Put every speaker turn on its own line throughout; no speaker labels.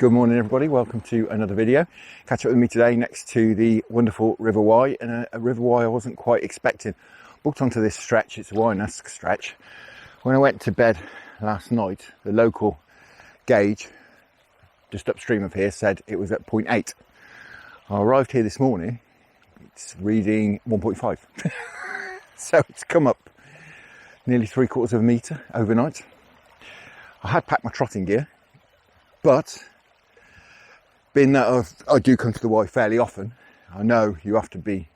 Good morning everybody, welcome to another video. Catch up with me today next to the wonderful River Wye, and a River Wye I wasn't quite expecting. Booked onto this stretch, it's a Wye-esque stretch. When I went to bed last night, the local gauge just upstream of here said it was at 0.8. I arrived here this morning, it's reading 1.5. So it's come up nearly 3/4 of a metre overnight. I had packed my trotting gear, but being that I do come to the Wye fairly often, I know you have to be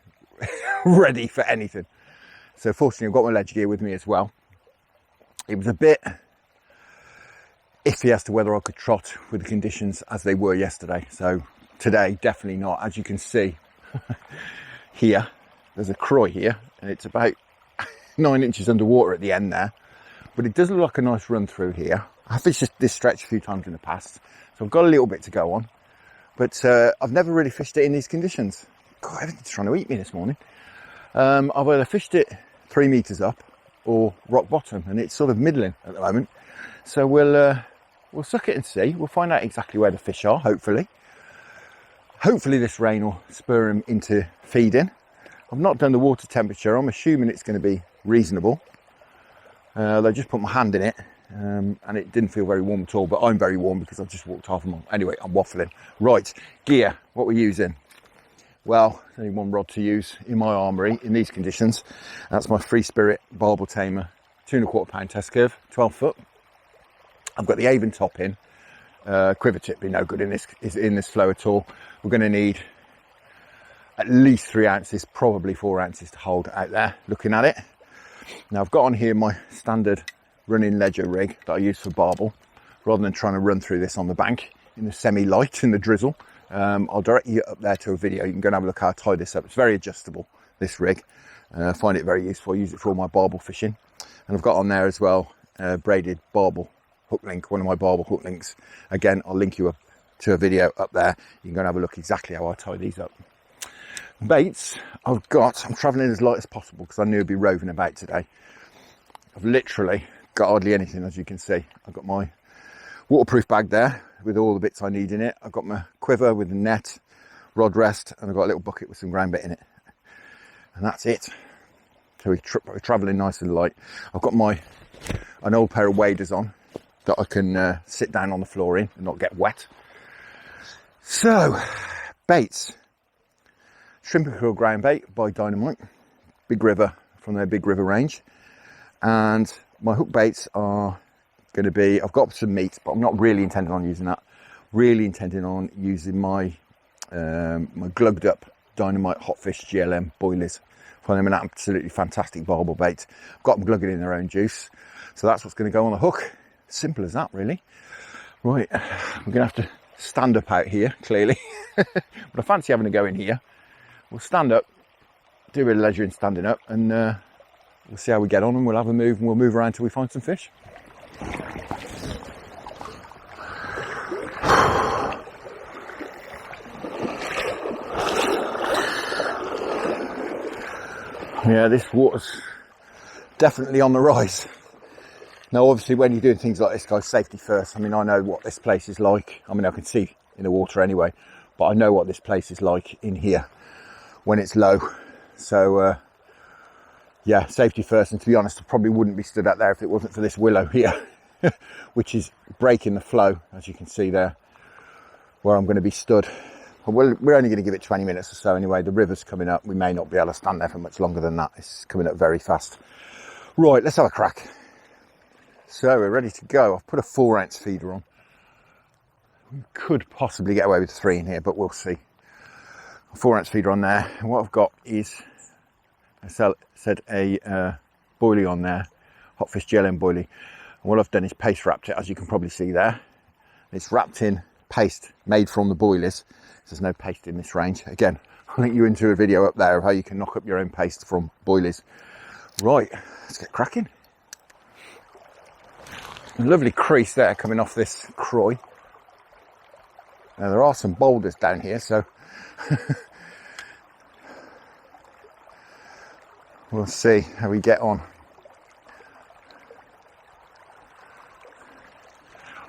ready for anything. So fortunately I've got my ledge gear with me as well. It was a bit iffy as to whether I could trot with the conditions as they were yesterday. So today, definitely not. As you can see here, there's a croy here and it's about 9 inches underwater at the end there. But it does look like a nice run through here. I've fished this stretch a few times in the past, so I've got a little bit to go on. But I've never really fished it in these conditions. God, everything's trying to eat me this morning. I've either fished it 3 meters up or rock bottom, and it's sort of middling at the moment. So we'll suck it and see. We'll find out exactly where the fish are, hopefully. Hopefully this rain will spur them into feeding. I've not done the water temperature. I'm assuming it's going to be reasonable. I just put my hand in it. And it didn't feel very warm at all, but I'm very warm because I've just walked half a mile. Anyway, I'm waffling. Right, gear, what we're using. Well, there's only one rod to use in my armoury in these conditions. That's my Free Spirit Barbel Tamer 2¼ pound test curve, 12 foot. I've got the Avon top in. Quiver tip be no good in this flow at all. We're going to need at least 3 ounces, probably 4 ounces to hold out there, looking at it. Now I've got on here my standard running ledger rig that I use for barbel, rather than trying to run through this on the bank in the semi-light in the drizzle. I'll direct you up there to a video. You can go and have a look how I tie this up. It's very adjustable, this rig. I find it very useful. I use it for all my barbel fishing. And I've got on there as well braided barbel hook link, one of my barbel hook links. Again, I'll link you up to a video up there. You can go and have a look exactly how I tie these up. Baits I'm travelling as light as possible because I knew I'd be roving about today. I've literally got hardly anything, as you can see. I've got my waterproof bag there with all the bits I need in it. I've got my quiver with the net, rod rest, and I've got a little bucket with some ground bait in it. And that's it. So we're travelling nice and light. I've got an old pair of waders on that I can sit down on the floor in and not get wet. So, baits. Shrimp and krill ground bait by Dynamite. Big River, from their Big River range. And my hook baits are going to be, I've got some meat, but I'm not really intending on using that. Really intending on using my my glugged up Dynamite Hotfish GLM boilies. Find them an absolutely fantastic barbel bait. I've got them glugging in their own juice. So that's what's going to go on the hook. Simple as that, really. Right, we're going to have to stand up out here, clearly. But I fancy having a go in here. We'll stand up, do a bit of leisure in standing up, and we'll see how we get on, and we'll have a move, and we'll move around till we find some fish. Yeah, this water's definitely on the rise. Now, obviously, when you're doing things like this, guys, safety first. I mean, I know what this place is like. I mean, I can see in the water anyway, but I know what this place is like in here when it's low. So, yeah, safety first. And to be honest, I probably wouldn't be stood out there if it wasn't for this willow here, which is breaking the flow, as you can see there, where I'm going to be stood. We're only going to give it 20 minutes or so anyway. The river's coming up. We may not be able to stand there for much longer than that. It's coming up very fast. Right, let's have a crack. So we're ready to go. I've put a 4 ounce feeder on. We could possibly get away with 3 in here, but we'll see. A 4 ounce feeder on there. And what I've got is, I said a boilie on there, Hotfish GLM boilie. And what I've done is paste wrapped it, as you can probably see there. It's wrapped in paste made from the boilies. There's no paste in this range. Again, I'll link you into a video up there of how you can knock up your own paste from boilies. Right, let's get cracking. A lovely crease there coming off this croy. Now there are some boulders down here, so we'll see how we get on.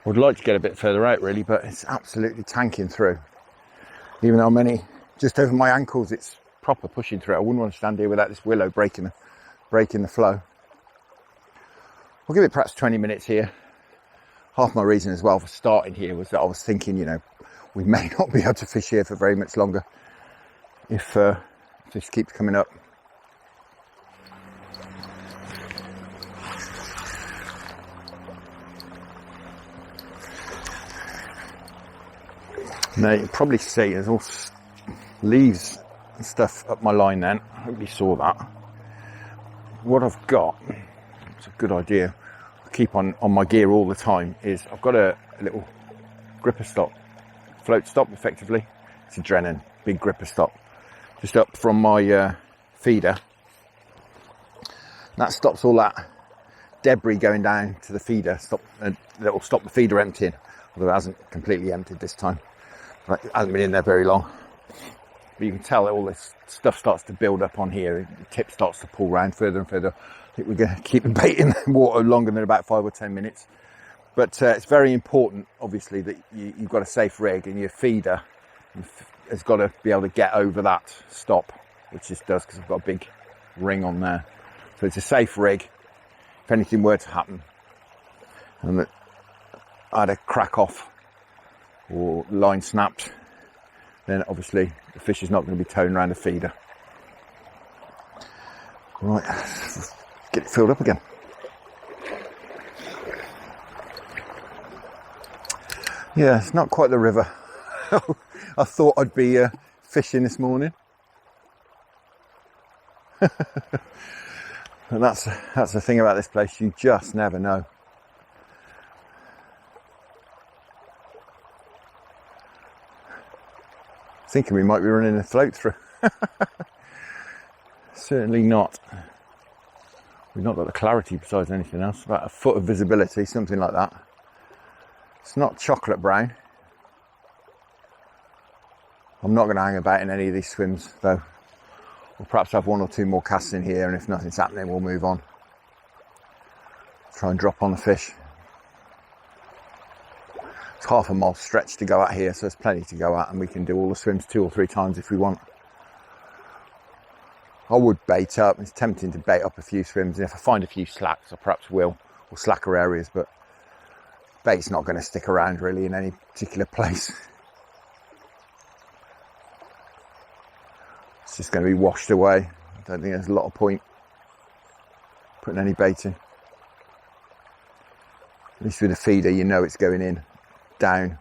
Would like to get a bit further out really, but it's absolutely tanking through. Even though I'm only just over my ankles, it's proper pushing through. I wouldn't want to stand here without this willow breaking the flow. We'll give it perhaps 20 minutes here. Half my reason as well for starting here was that I was thinking, you know, we may not be able to fish here for very much longer if this keeps coming up. Now you can probably see there's all leaves and stuff up my line then. I hope you saw that. What I've got, it's a good idea, I keep on my gear all the time, is I've got a little gripper stop, float stop effectively. It's a Drennan, big gripper stop, just up from my feeder. That stops all that debris going down to the feeder, that will stop the feeder emptying, although it hasn't completely emptied this time. It hasn't been in there very long. But you can tell that all this stuff starts to build up on here. The tip starts to pull round further and further. I think we're going to keep the bait in the water longer than about 5 or 10 minutes. But it's very important, obviously, that you've got a safe rig, and your feeder has got to be able to get over that stop, which this does because I've got a big ring on there. So it's a safe rig if anything were to happen. And that I had a crack off or line snapped, then obviously the fish is not going to be towing around the feeder. Right, let's get it filled up again. Yeah, it's not quite the river I thought I'd be fishing this morning. And that's the thing about this place, you just never know. Thinking we might be running a float through. Certainly not. We've not got the clarity besides anything else. About a foot of visibility, something like that. It's not chocolate brown. I'm not going to hang about in any of these swims though. We'll perhaps have 1 or 2 more casts in here, and if nothing's happening we'll move on. Try and drop on the fish. It's half a mile stretch to go at here, so there's plenty to go at, and we can do all the swims 2 or 3 times if we want. I would bait up. It's tempting to bait up a few swims, and if I find a few slacks I perhaps will, or slacker areas, but bait's not going to stick around really in any particular place. It's just going to be washed away. I don't think there's a lot of point putting any bait in. At least with a feeder you know it's going in down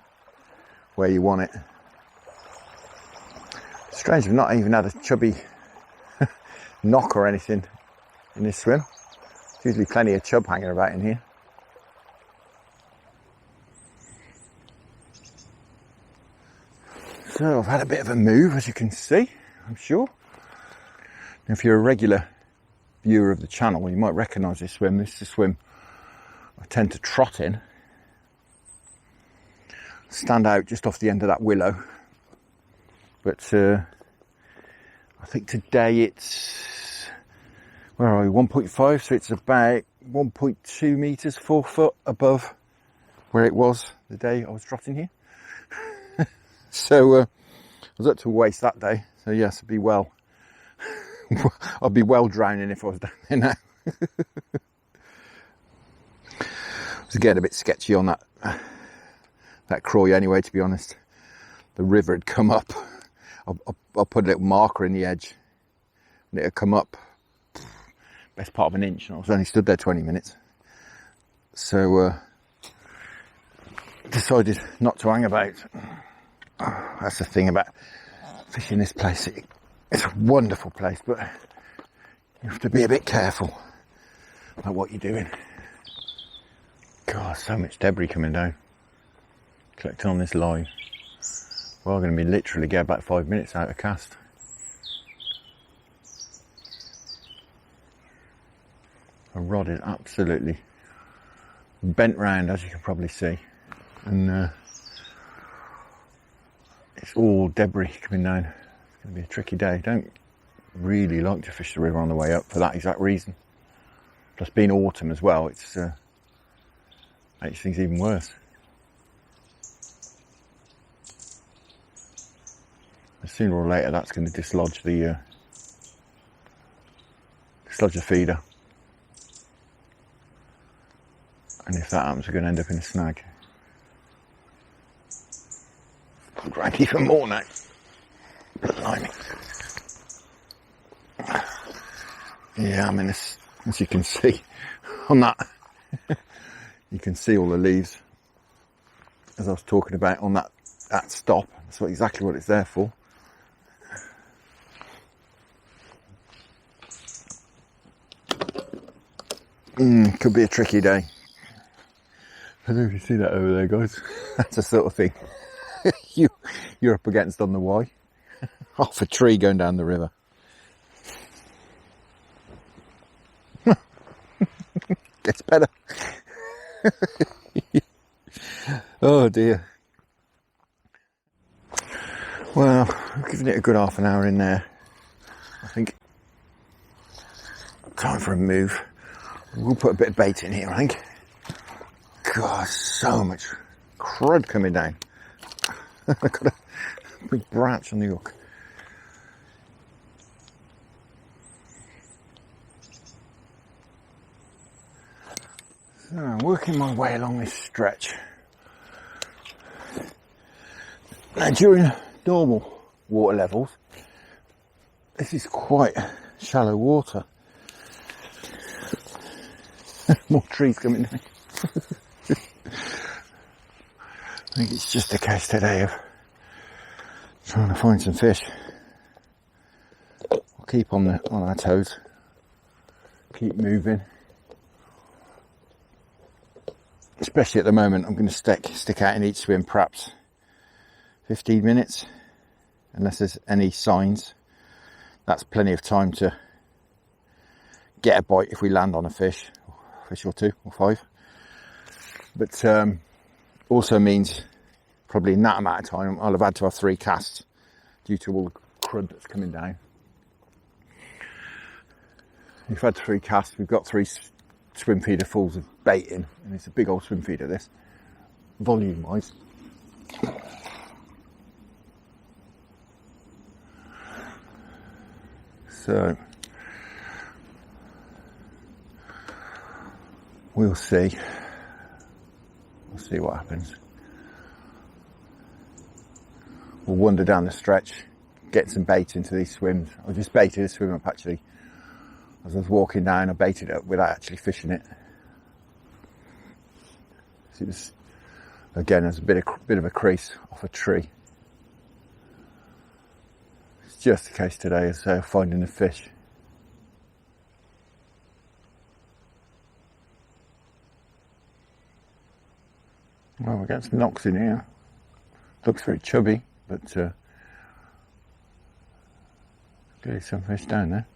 where you want it. Strange, I've not even had a chubby knock or anything in this swim. There's usually plenty of chub hanging about in here. So I've had a bit of a move, as you can see, I'm sure. If you're a regular viewer of the channel, you might recognise this swim. This is a swim I tend to trot in. Stand out just off the end of that willow. But I think today it's, where are we, 1.5, so it's about 1.2 metres, 4 foot above where it was the day I was trotting here. So I was up to a waist that day, so yes, I'd be well drowning if I was down there now. I was getting a bit sketchy on that Croy anyway, to be honest. The river had come up. I'll put a little marker in the edge and it had come up best part of an inch, and I was only stood there 20 minutes. So decided not to hang about. That's the thing about fishing this place. It's a wonderful place, but you have to be a bit careful about what you're doing. God, so much debris coming down. Collecting on this line. We're going to be literally get about 5 minutes out of cast. The rod is absolutely bent round, as you can probably see, and it's all debris coming down. It's going to be a tricky day. Don't really like to fish the river on the way up for that exact reason. Plus being autumn as well, it's makes things even worse. sooner or later that's going to dislodge the feeder, and if that happens we're going to end up in a snag. I'll grind even more now. Blimey. Yeah, I mean, as you can see on that, you can see all the leaves, as I was talking about on that stop. That's exactly what it's there for. Could be a tricky day. I don't know if you see that over there, guys. That's the sort of thing you're up against on the Y. Off a tree going down the river. Gets better. Oh dear. Well, I've given it a good half an hour in there. I think time for a move. We'll put a bit of bait in here, I think. God, so much crud coming down. I've got a big branch on the hook. So I'm working my way along this stretch. Now during normal water levels, this is quite shallow water. More trees coming down. I think it's just a case today of trying to find some fish. We'll keep on our toes, keep moving. Especially at the moment, I'm going to stick out in each swim perhaps 15 minutes, unless there's any signs. That's plenty of time to get a bite if we land on a fish or two or five. But also means probably in that amount of time I'll have had to have 3 casts due to all the crud that's coming down. We've had 3 casts, we've got 3 swim feeder fulls of bait in, and it's a big old swim feeder, this, volume wise. So we'll see what happens. We'll wander down the stretch, get some bait into these swims. I just baited a swim up actually. As I was walking down, I baited it up without actually fishing it. So it was, again, there's a bit of a crease off a tree. It's just a case today of finding a fish. Well, we're getting some knocks in here. Looks very chubby, but clearly some fish down there.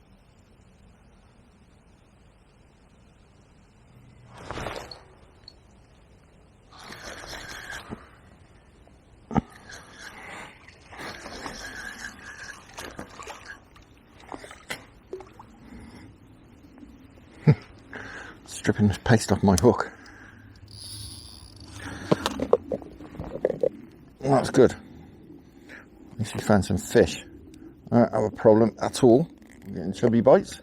Stripping this paste off my hook. Well, that's good. At least we found some fish. I don't have a problem at all. I'm getting chubby bites.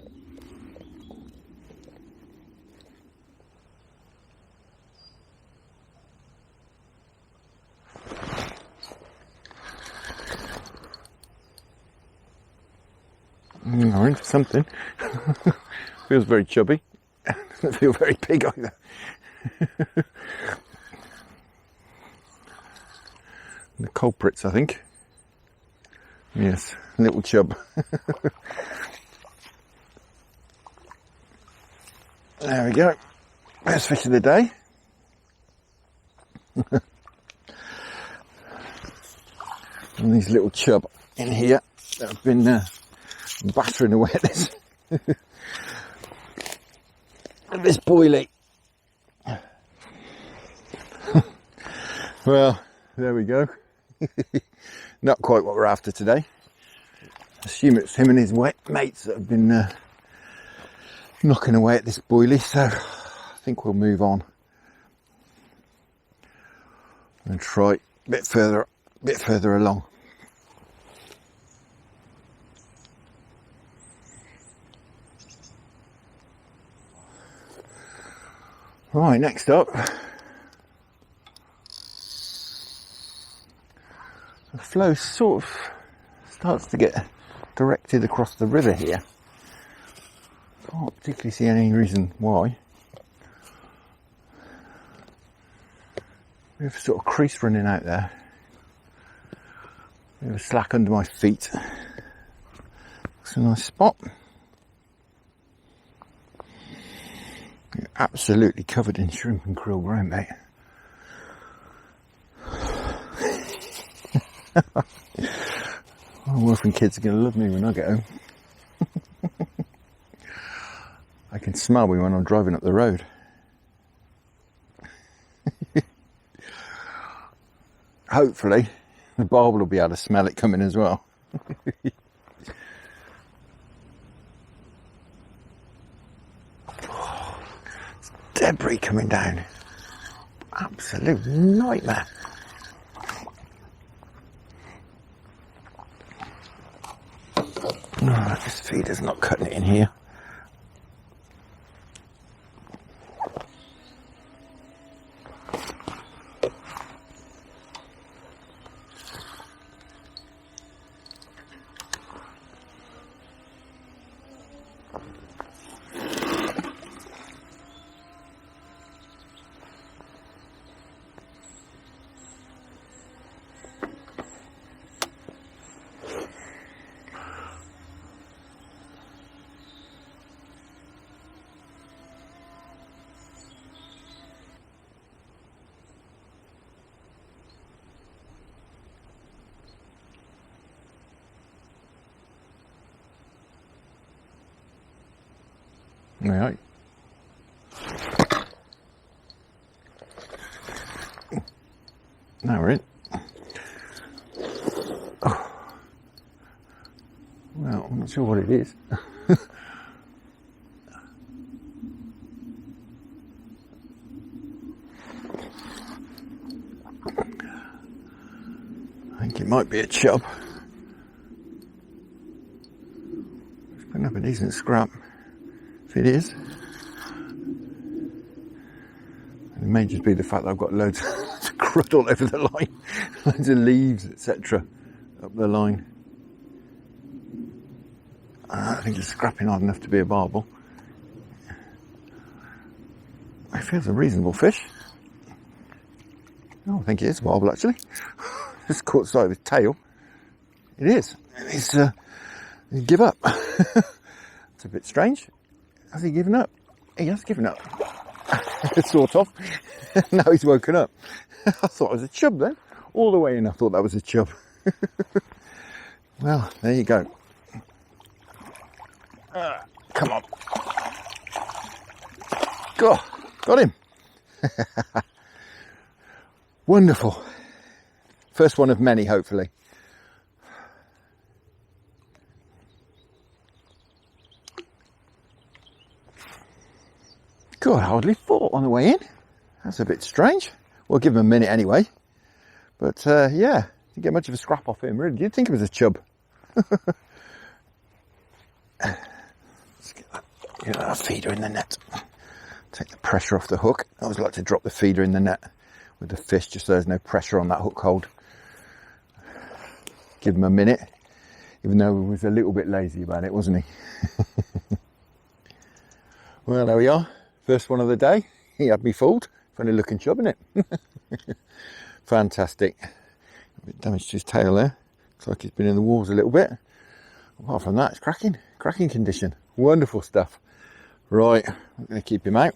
I'm into something. Feels very chubby. Doesn't feel very big either. The culprits, I think. Yes, little chub. There we go. First fish of the day. And these little chub in here that have been battering away at this. This boilie. Well, there we go. Not quite what we're after today. Assume it's him and his mates that have been knocking away at this boilie, so I think we'll move on and try a bit further along. Right, next up, the flow sort of starts to get directed across the river here. Can't particularly see any reason why. We have a sort of crease running out there. We have a slack under my feet. It's a nice spot. You're absolutely covered in shrimp and krill ground bait. My wife and kids are going to love me when I get home. I can smell me when I'm driving up the road. Hopefully, the Barbel will be able to smell it coming as well. It's debris coming down. Absolute nightmare. Oh, this feeder's not cutting it in here. Right. Now we're in. Oh. Well, I'm not sure what it is. I think it might be a chub. It's putting up a decent scrap. If it is, it may just be the fact that I've got loads of crud all over the line, loads of leaves, etc. up the line. I think it's scrapping hard enough to be a barbel. It feels a reasonable fish. Oh, I think it is a barbel actually. Just caught sight of his tail. It is. He's give up. It's a bit strange. Has he given up? He has given up. Sort of. Now he's woken up. I thought it was a chub then. All the way in I thought that was a chub. Well, there you go. Come on. Got him. Wonderful. First one of many, hopefully. God, I hardly fought on the way in. That's a bit strange. We'll give him a minute anyway. But yeah, didn't get much of a scrap off him, really. You'd think it was a chub. Let's get that feeder in the net. Take the pressure off the hook. I always like to drop the feeder in the net with the fish just so there's no pressure on that hook hold. Give him a minute, even though he was a little bit lazy about it, wasn't he? Well, there we are. First one of the day. He had me fooled. Funny looking chub, isn't it? Fantastic. A bit damage to his tail there. Looks like he's been in the walls a little bit. Apart from that, it's cracking. Cracking condition. Wonderful stuff. Right, I'm going to keep him out.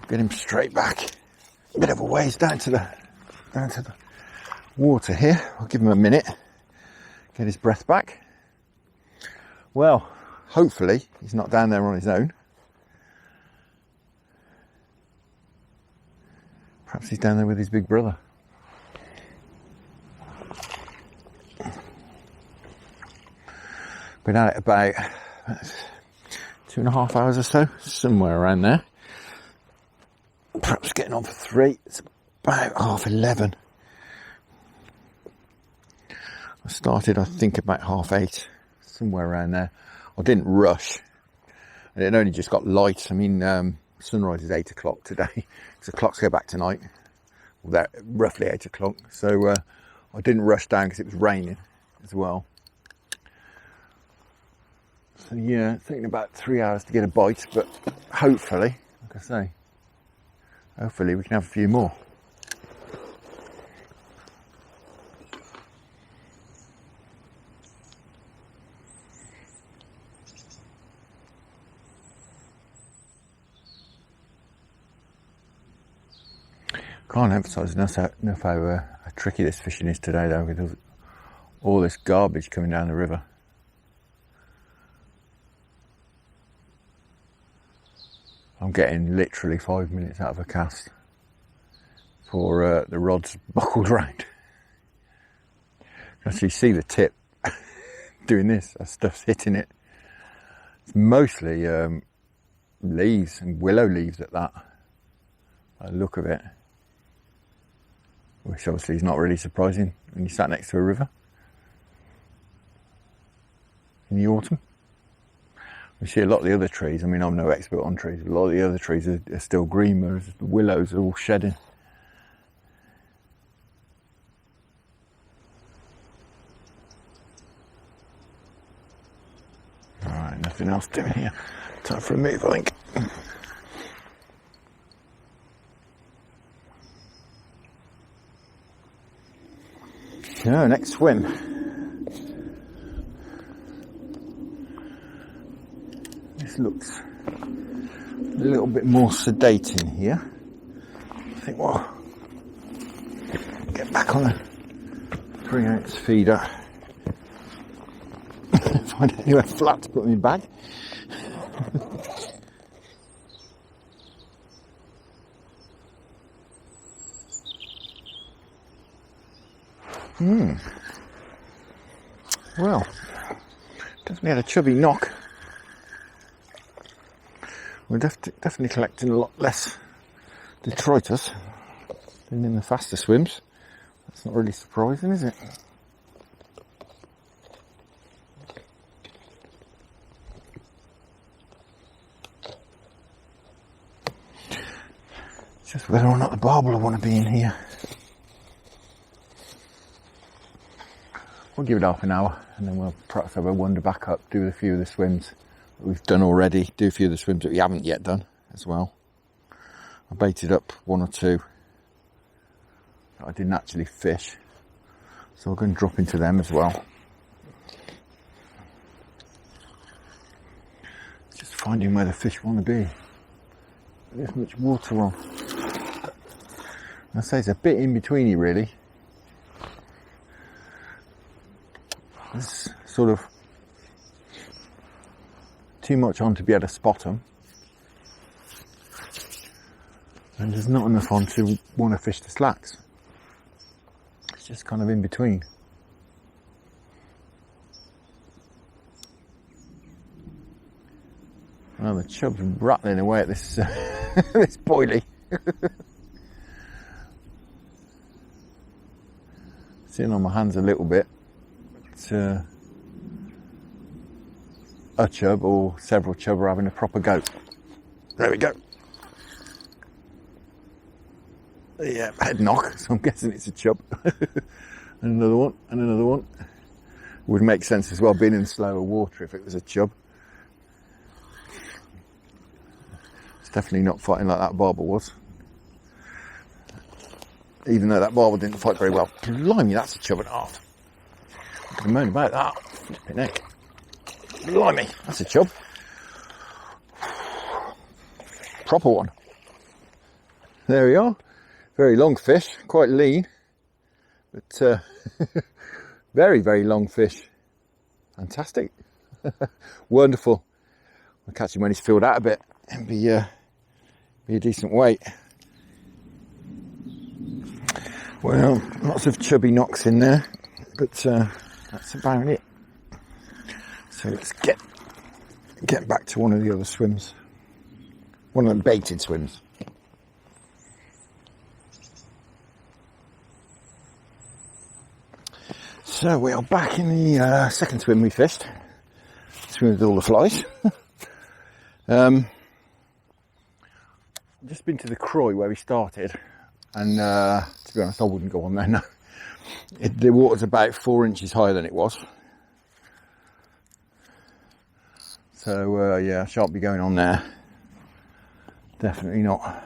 Get him straight back. A bit of a ways down to the water here. I'll give him a minute. Get his breath back. Well, hopefully he's not down there on his own. Perhaps he's down there with his big brother. Been at it about 2.5 hours or so, somewhere around there. Perhaps getting on for 3. It's about 11:30. I started, I think, about 8:30, somewhere around there. I didn't rush. And it only just got light. I mean, sunrise is 8 o'clock today, so clocks go back tonight. Well, they're roughly 8 o'clock. So I didn't rush down because it was raining as well. So yeah, it's taking about 3 hours to get a bite, but hopefully, like I say, hopefully we can have a few more. Can't emphasise enough how tricky this fishing is today, though, with all this garbage coming down the river. I'm getting literally 5 minutes out of a cast for the rod's buckled round. You can actually see the tip doing this, as stuff's hitting it. It's mostly leaves and willow leaves at that, by the look of it. Which obviously is not really surprising when you sat next to a river in the autumn. We see a lot of the other trees. I mean, I'm no expert on trees. A lot of the other trees are still green, whereas the willows are all shedding. Alright, nothing else doing here. Time for a move, I think. So, next swim. This looks a little bit more sedate in here. I think we'll get back on a 3-ounce feeder. Find anywhere flat to put in my bag. Well, definitely had a chubby knock. We're definitely collecting a lot less detritus than in the faster swims. That's not really surprising, is it? It's just whether or not the barbel will want to be in here. We'll give it half an hour and then we'll perhaps have a wander back up, do a few of the swims that we've done already, do a few of the swims that we haven't yet done as well. I baited up 1 or 2 that I didn't actually fish, so we're going to drop into them as well. Just finding where the fish want to be. There's much water on. I say it's a bit in betweeny really. There's sort of too much on to be able to spot them, and there's not enough on to want to fish the slacks. It's just kind of in between. Well, the chub's rattling away at this this boilie. Sitting on my hands a little bit. A chub or several chub are having a proper go. There we go. Yeah, head knock, so I'm guessing it's a chub. And another one, and another one. Would make sense as well, being in slower water if it was a chub. It's definitely not fighting like that barbel was. Even though that barbel didn't fight very well. Blimey, that's a chub and a half. I can moan about that. Flipping heck. Blimey, that's a chub. Proper one. There we are. Very long fish, quite lean. But very, very long fish. Fantastic. Wonderful. We'll catch him when he's filled out a bit and be a decent weight. Well, lots of chubby knocks in there, but that's about it. So let's get back to one of the other swims. One of the baited swims. So we are back in the second swim we fished. Swim with all the flies. just been to the Croy where we started, and to be honest, I wouldn't go on there, no. The water's about 4 inches higher than it was. So yeah, I shan't be going on there. Definitely not.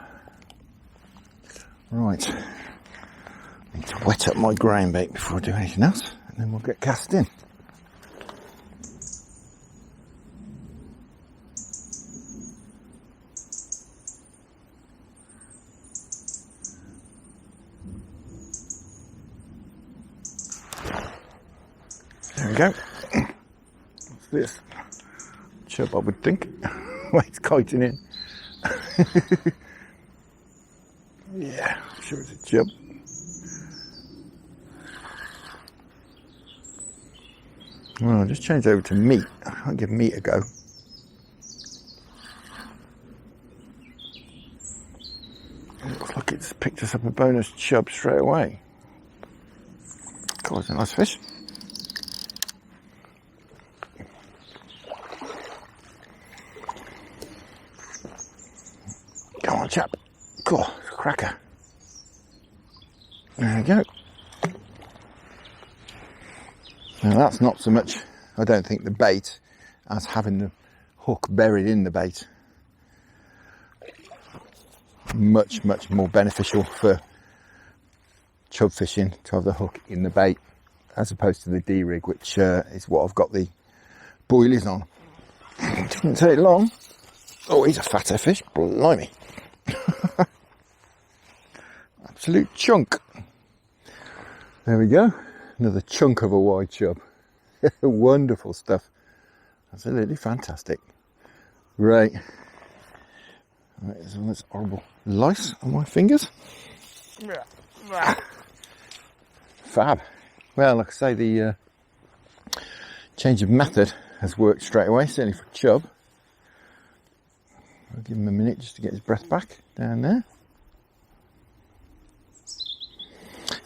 Right. I need to wet up my ground bait before I do anything else, and then we'll get cast in. There we go. What's this? Chub, I would think. Wait, it's kiting in. Yeah, I'm sure it's a chub. Well, I'll just change over to meat. I'll give meat a go. It looks like it's picked us up a bonus chub straight away. God, it's a nice fish. Come on, chap. God, cracker. There we go. Now that's not so much, I don't think, the bait as having the hook buried in the bait. Much more beneficial for chub fishing to have the hook in the bait as opposed to the D-rig, which is what I've got the boilies on. It didn't take long. Oh, he's a fatter fish, blimey. Absolute chunk. There we go. Another chunk of a wide chub. Wonderful stuff. Absolutely fantastic. Right. Right, there's all this horrible lice on my fingers. Fab. Well, like I say, the change of method has worked straight away, certainly for chub. I'll give him a minute just to get his breath back down there.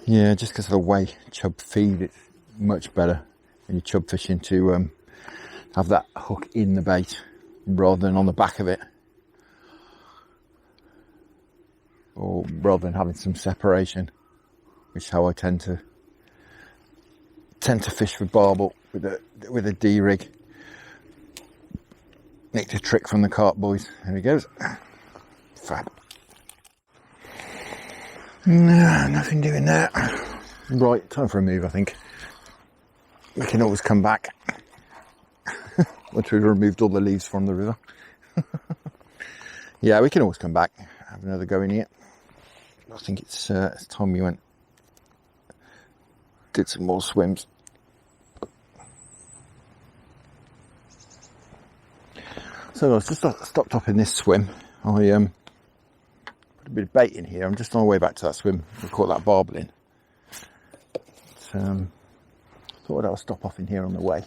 Yeah, just because of the way chub feed, it's much better when you're chub fishing to have that hook in the bait rather than on the back of it, or rather than having some separation, which is how I tend to fish with barbel with a D-rig. Nicked a trick from the cart boys. There he goes. Fab. No, nothing doing there. Right, time for a move, I think. We can always come back once we've removed all the leaves from the river. Yeah, we can always come back, have another go in here. I think it's time we did some more swims. So I was just stopped up in this swim. I put a bit of bait in here. I'm just on the way back to that swim. We caught that barbel in. Thought I'd stop off in here on the way.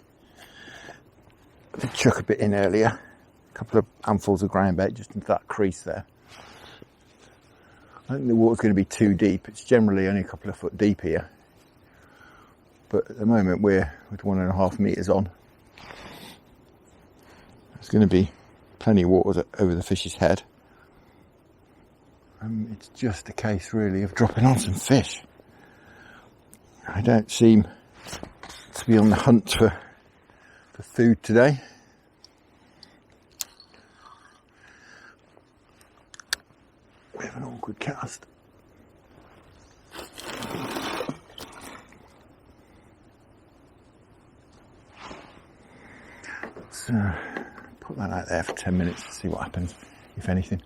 I did chuck a bit in earlier. A couple of handfuls of ground bait just into that crease there. I don't think the water's going to be too deep. It's generally only a couple of foot deep here. But at the moment we're with 1.5 meters on. There's going to be plenty of water over the fish's head. It's just a case really of dropping on some fish. I don't seem to be on the hunt for food today. We have an awkward cast. So put that out there for 10 minutes to see what happens, if anything.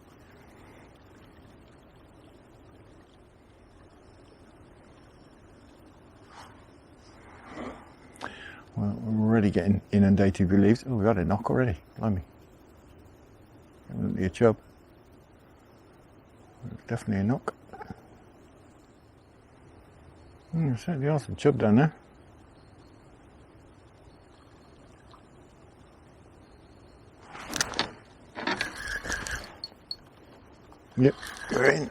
Well, we're already getting inundated with leaves. Oh, we've had a knock already. Blimey. It wouldn't be a chub. Definitely a knock. Certainly are some chub down there. Yep, we're in.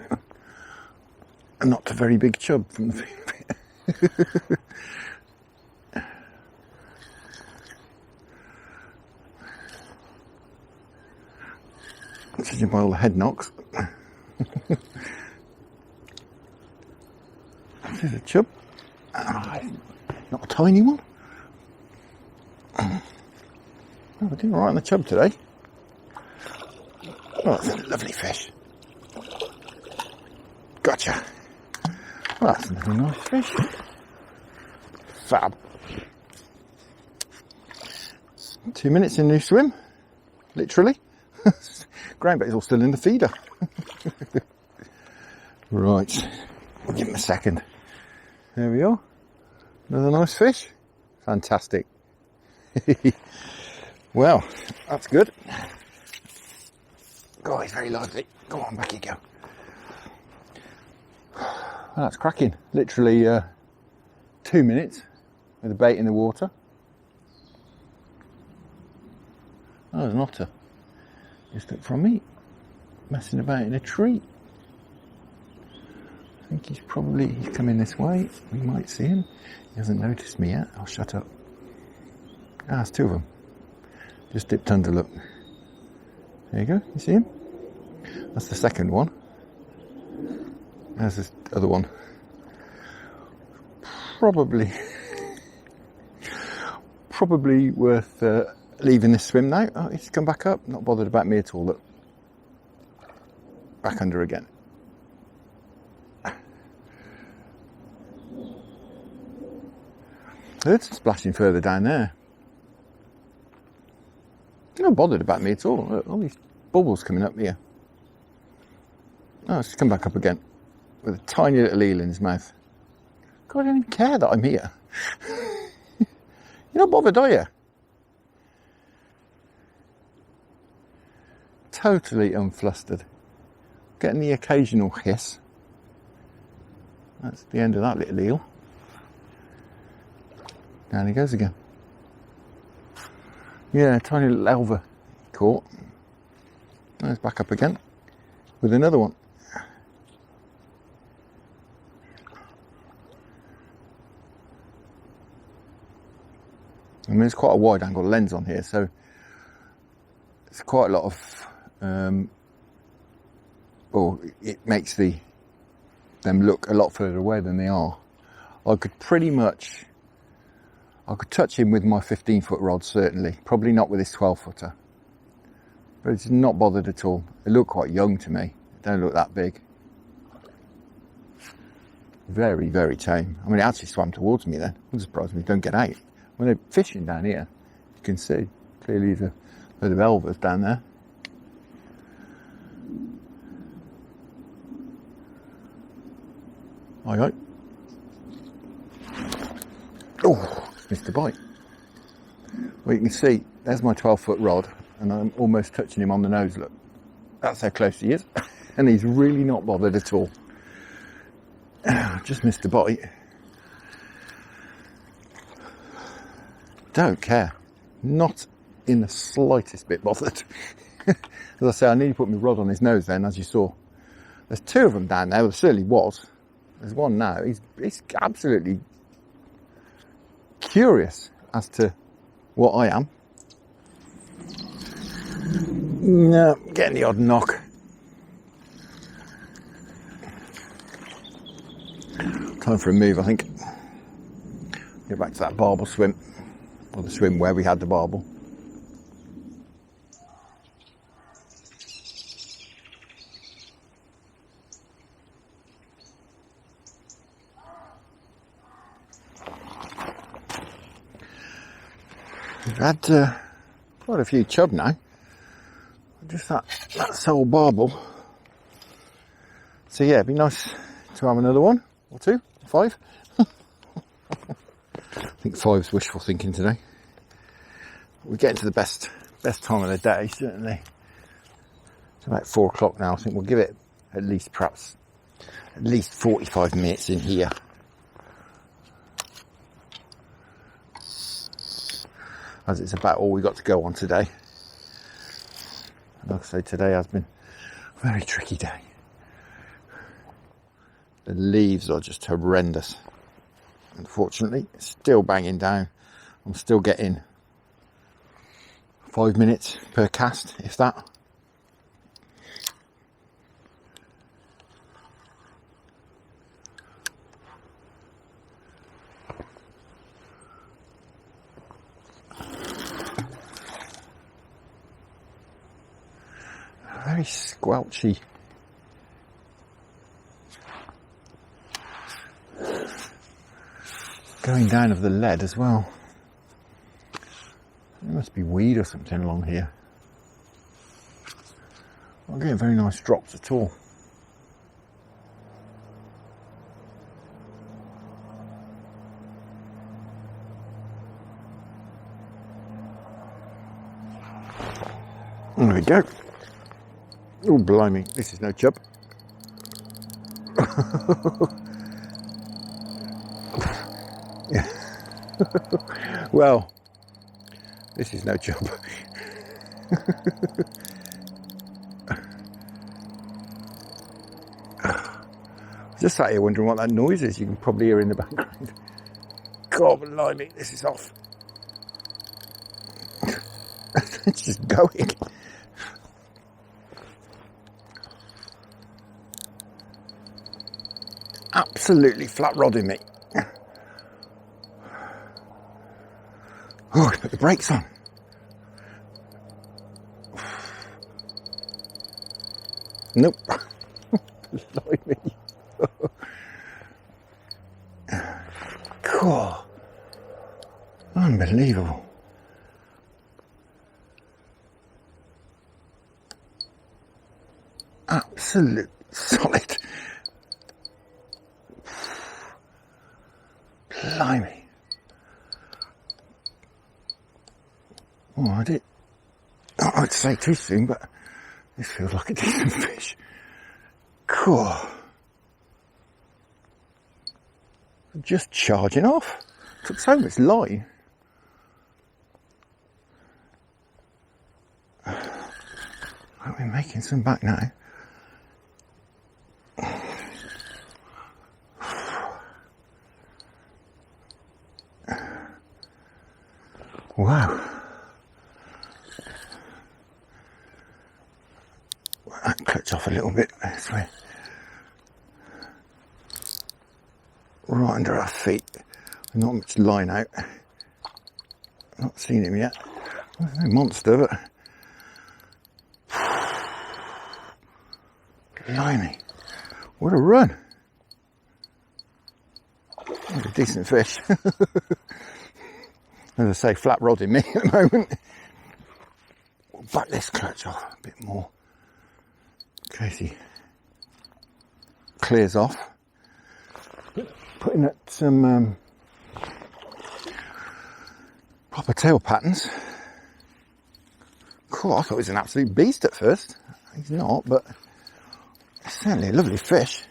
And not a very big chub from the judging by all the head knocks. This is a chub. Not a tiny one. Oh, we're doing all right on the chub today. Oh, that's a lovely fish. Gotcha. Well, that's another nice fish. Fab. 2 minutes in new swim. Literally. Groundbait is all still in the feeder. Right. We'll give him a second. There we are. Another nice fish. Fantastic. Well, that's good. God, he's very lively. Go on, back you go. Well, that's cracking. Literally 2 minutes with the bait in the water. Oh, there's an otter. Just up from me, messing about in a tree. I think he's coming this way. We might see him. He hasn't noticed me yet. I'll shut up. Ah, there's two of them. Just dipped under, look. There you go, you see him? That's the second one. There's this other one. Probably worth leaving this swim now. Oh, he's come back up. Not bothered about me at all, look. Back under again. Heard some splashing further down there. They're not bothered about me at all. Look, all these bubbles coming up here. Oh, it's come back up again with a tiny little eel in his mouth. God, I don't even care that I'm here. You're not bothered, are you? Totally unflustered. Getting the occasional hiss. That's the end of that little eel. Down he goes again. Yeah, tiny little elver caught. Now it's back up again with another one. I mean, it's quite a wide angle lens on here, so it's quite a lot of, it makes them look a lot further away than they are. I could touch him with my 15-foot rod, certainly. Probably not with this 12-footer. But it's not bothered at all. They look quite young to me. They don't look that big. Very, very tame. I mean, it actually swam towards me then. I'm surprised me don't get out. When they're fishing down here, you can see clearly there's a load of elvers down there. Aye. Oh, missed a bite. Well, you can see, there's my 12-foot rod, and I'm almost touching him on the nose, look. That's how close he is. And he's really not bothered at all. Just missed a bite. Don't care. Not in the slightest bit bothered. As I say, I nearly put my rod on his nose then, as you saw. There's two of them down there, there certainly was. There's one now. He's absolutely curious as to what I am. No, getting the odd knock. Time for a move, I think. Get back to that barbel swim. Or the swim where we had the barbel. We've had quite a few chub now. Just that sole barbel. So yeah, it'd be nice to have another one or two, 5. I think 5's wishful thinking today. We're getting to the best time of the day, certainly. It's about 4 o'clock now. I think we'll give it at least 45 minutes in here. As it's about all we got to go on today. And like I say, today has been a very tricky day. The leaves are just horrendous. Unfortunately, it's still banging down. I'm still getting 5 minutes per cast, if that. very squelchy. Going down of the lead as well. There must be weed or something along here. Not getting very nice drops at all. There we go. Oh, blimey, this is no chub. Yeah. Well, this is no chub. Just sat here wondering what that noise is. You can probably hear in the background. God, blimey, this is off. It's just going. Absolutely flat rodding me. Oh, put the brakes on. Nope. Blimey. Cool. Unbelievable. Absolute solid. Blimey. Oh, I'd say too soon, but this feels like a decent fish. Cool. Just charging off. Took so much line. Aren't we making some back now? Wow. That clutch off a little bit this way. Right under our feet. Not much line out. Not seen him yet. There's no monster, but blimey. What a run. What a decent fish. As I say, flat rodding me at the moment. We'll back this clutch off a bit more in case he clears off. Putting at some proper tail patterns. Cool, I thought he was an absolute beast at first. He's not, but it's certainly a lovely fish.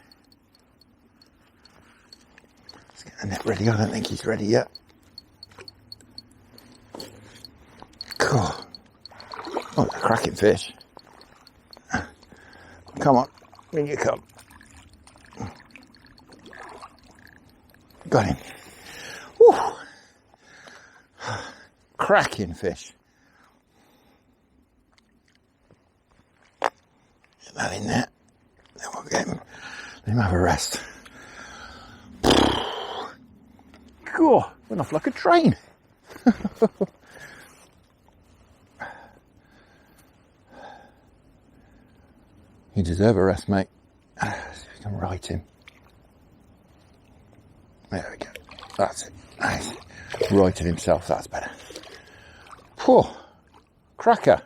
Let's get the net ready. I don't think he's ready yet. Cool. Oh, it's a cracking fish. Come on, in you come. Got him. Woo. Cracking fish. Get that in there. Then we'll get him. Let him have a rest. Cool. Went off like a train. You deserve a rest, mate. See if we can right him. There we go. That's it. Nice. Righted himself. That's better. Whew. Cracker.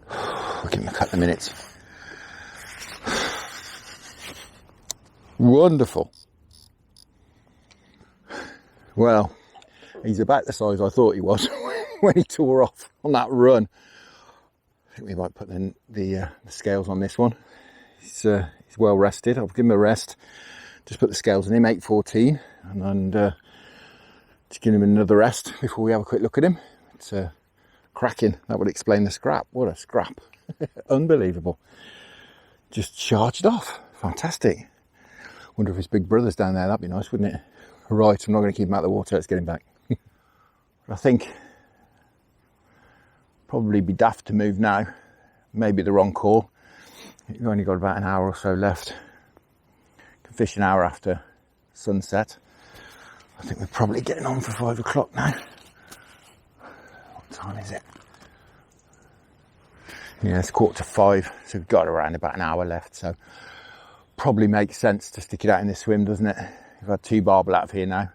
We'll give him a couple of minutes. Wonderful. Well, he's about the size I thought he was when he tore off on that run. I think we might put the scales on this one. He's well rested. I'll give him a rest. Just put the scales on him, 8.14, and just give him another rest before we have a quick look at him. It's cracking. That would explain the scrap. What a scrap. Unbelievable. Just charged off. Fantastic. Wonder if his big brother's down there. That'd be nice, wouldn't it? Right, I'm not going to keep him out of the water. Let's get him back. I think probably be daft to move now. Maybe the wrong call. You've only got about an hour or so left. Can fish an hour after sunset. I think we're probably getting on for 5 o'clock now. What time is it? Yeah, it's 4:45, so we've got around about an hour left, so probably makes sense to stick it out in this swim, doesn't it? We've had 2 barbel out of here now.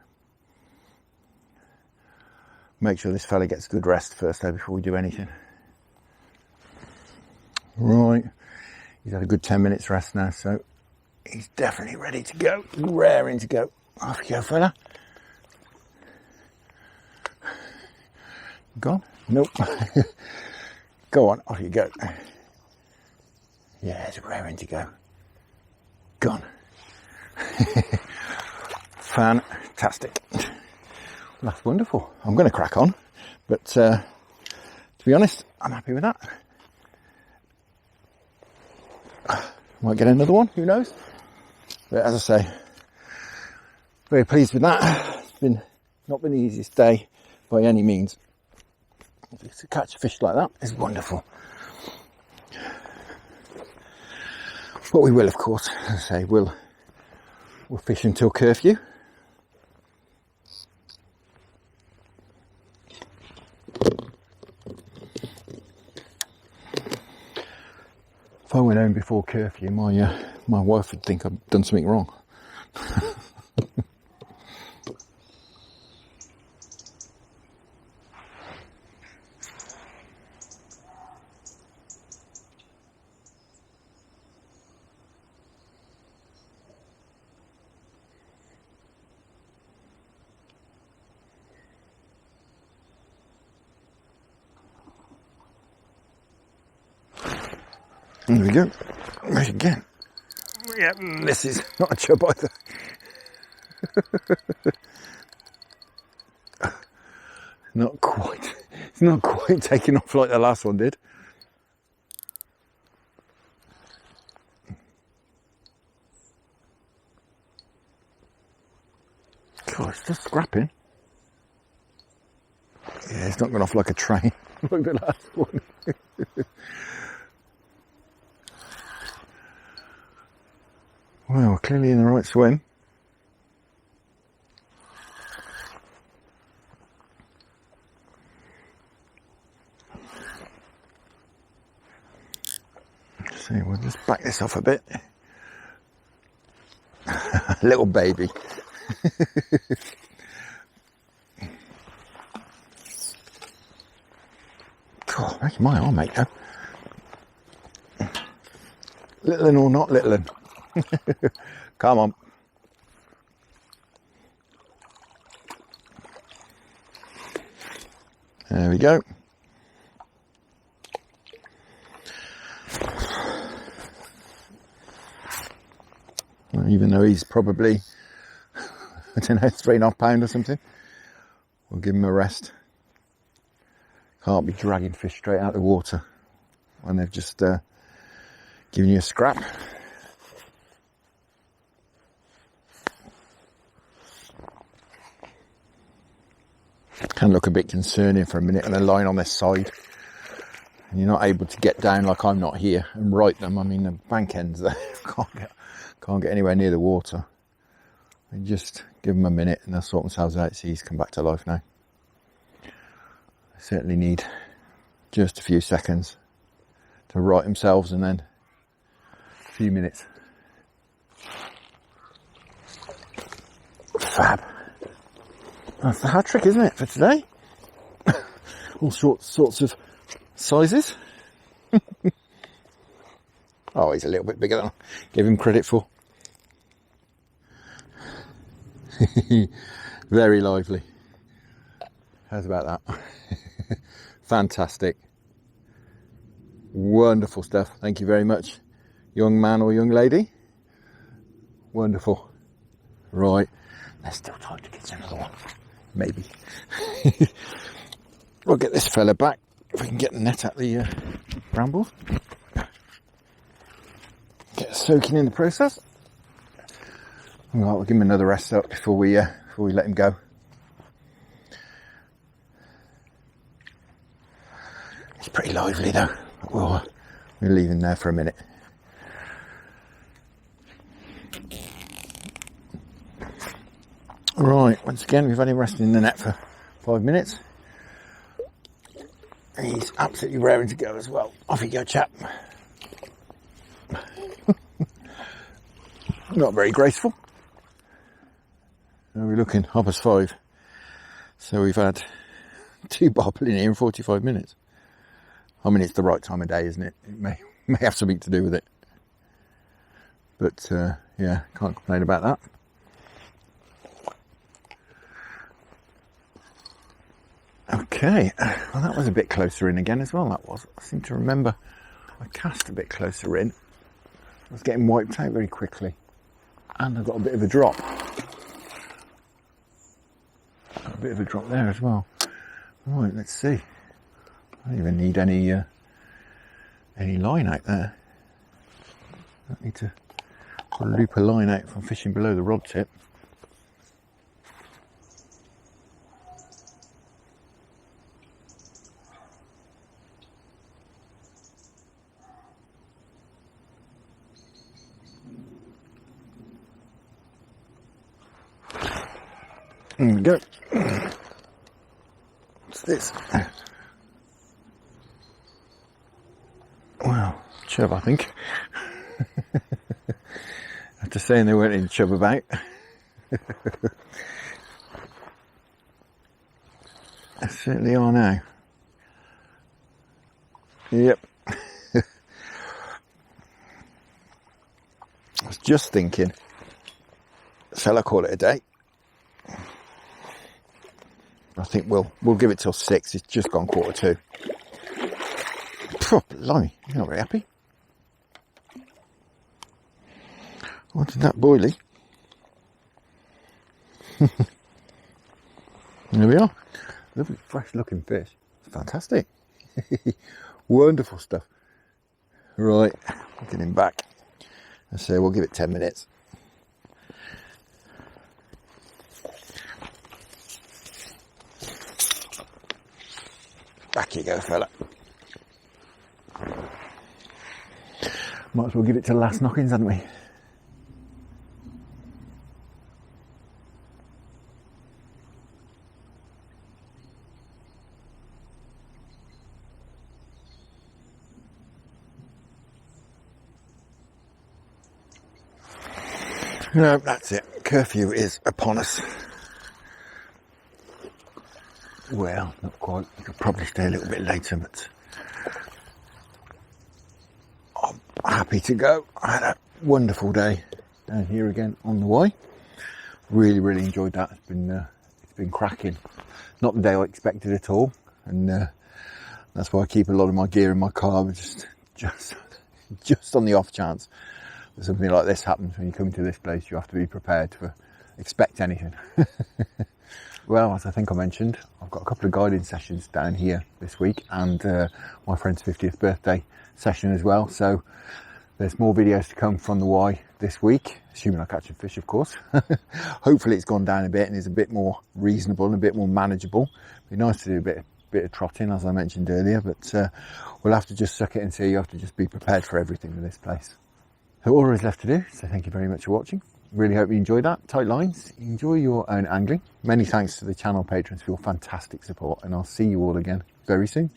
Make sure this fella gets good rest first though before we do anything. Right, he's had a good 10 minutes rest now, so he's definitely ready to go, raring to go. Off you go, fella. Gone? Nope. Go on, off you go. Yeah, it's raring to go. Gone. Fantastic. Well, that's wonderful. I'm going to crack on, but to be honest, I'm happy with that. Might get another one, who knows? But as I say, very pleased with that. It's not been the easiest day by any means. To catch a fish like that is wonderful. But we will, of course, as I say, we'll fish until curfew. If I went home before curfew, my wife would think I've done something wrong. There we go. Right again. Yeah, this is not a chub either. Not quite. It's not quite taking off like the last one did. God, it's just scrapping. Yeah, it's not gone off like a train. Like the last one. Well, we're clearly in the right swim. So we'll just back this off a bit. Little baby. God, making my arm ache though. Little or not little. Come on. There we go. Well, even though he's probably, I don't know, 3.5 pounds or something, we'll give him a rest. Can't be dragging fish straight out of the water when they've just given you a scrap. Can look a bit concerning for a minute and they're lying on their side and you're not able to get down like I'm not here and right them. I mean, the bank ends there. can't get anywhere near the water. And just give them a minute and they'll sort themselves out. See, he's come back to life now. They certainly need just a few seconds to right themselves and then a few minutes. Fab. That's the hat trick, isn't it, for today? All sorts of sizes. Oh, he's a little bit bigger than I gave him credit for. Very lively. How's about that? Fantastic. Wonderful stuff. Thank you very much, young man or young lady. Wonderful. Right. There's still time to get another one. Maybe. We'll get this fella back if we can get the net at the brambles. Get soaking in the process. All right, we'll give him another rest up before we let him go. He's pretty lively though. We'll leave him there for a minute. Right, once again, we've had him resting in the net for 5 minutes. He's absolutely raring to go as well. Off you go, chap. Not very graceful. Now we're looking 5:30. So we've had 2 barbel in here in 45 minutes. I mean, it's the right time of day, isn't it? It may have something to do with it. But yeah, can't complain about that. Okay, well that was a bit closer in again as well, that was. I seem to remember I cast a bit closer in. I was getting wiped out very quickly. And I got a bit of a drop. Got a bit of a drop there as well. Right, let's see. I don't even need any line out there. I don't need to loop a line out if I'm fishing below the rod tip. There we go. What's this? Wow, chub, I think. After saying there weren't any chub about. There certainly are now. Yep. I was just thinking, shall I call it a day? I think we'll give it till 6. It's just gone 1:45. Phew, blimey, you're not very happy. Wanted that boilie. There we are. Lovely, fresh looking fish. Fantastic. Wonderful stuff. Right, get him back. I say we'll give it 10 minutes. Back you go, fella. Might as well give it to the last knockings, hadn't we? No, that's it. Curfew is upon us. Well, not quite. We could probably stay a little bit later, but I'm happy to go. I had a wonderful day down here again on the Y. Really, really enjoyed that. It's been cracking. Not the day I expected at all, and that's why I keep a lot of my gear in my car, just on the off chance that something like this happens. When you come to this place, you have to be prepared to expect anything. Well, as I think I mentioned, I've got a couple of guiding sessions down here this week, and my friend's 50th birthday session as well. So there's more videos to come from the Y this week, assuming I catch a fish, of course. Hopefully it's gone down a bit and is a bit more reasonable and a bit more manageable. It'd be nice to do a bit of trotting, as I mentioned earlier, but we'll have to just suck it and see. You have to just be prepared for everything with this place. So all there is left to do, so thank you very much for watching. Really hope you enjoyed that. Tight lines, enjoy your own angling. Many thanks to the channel patrons for your fantastic support, and I'll see you all again very soon.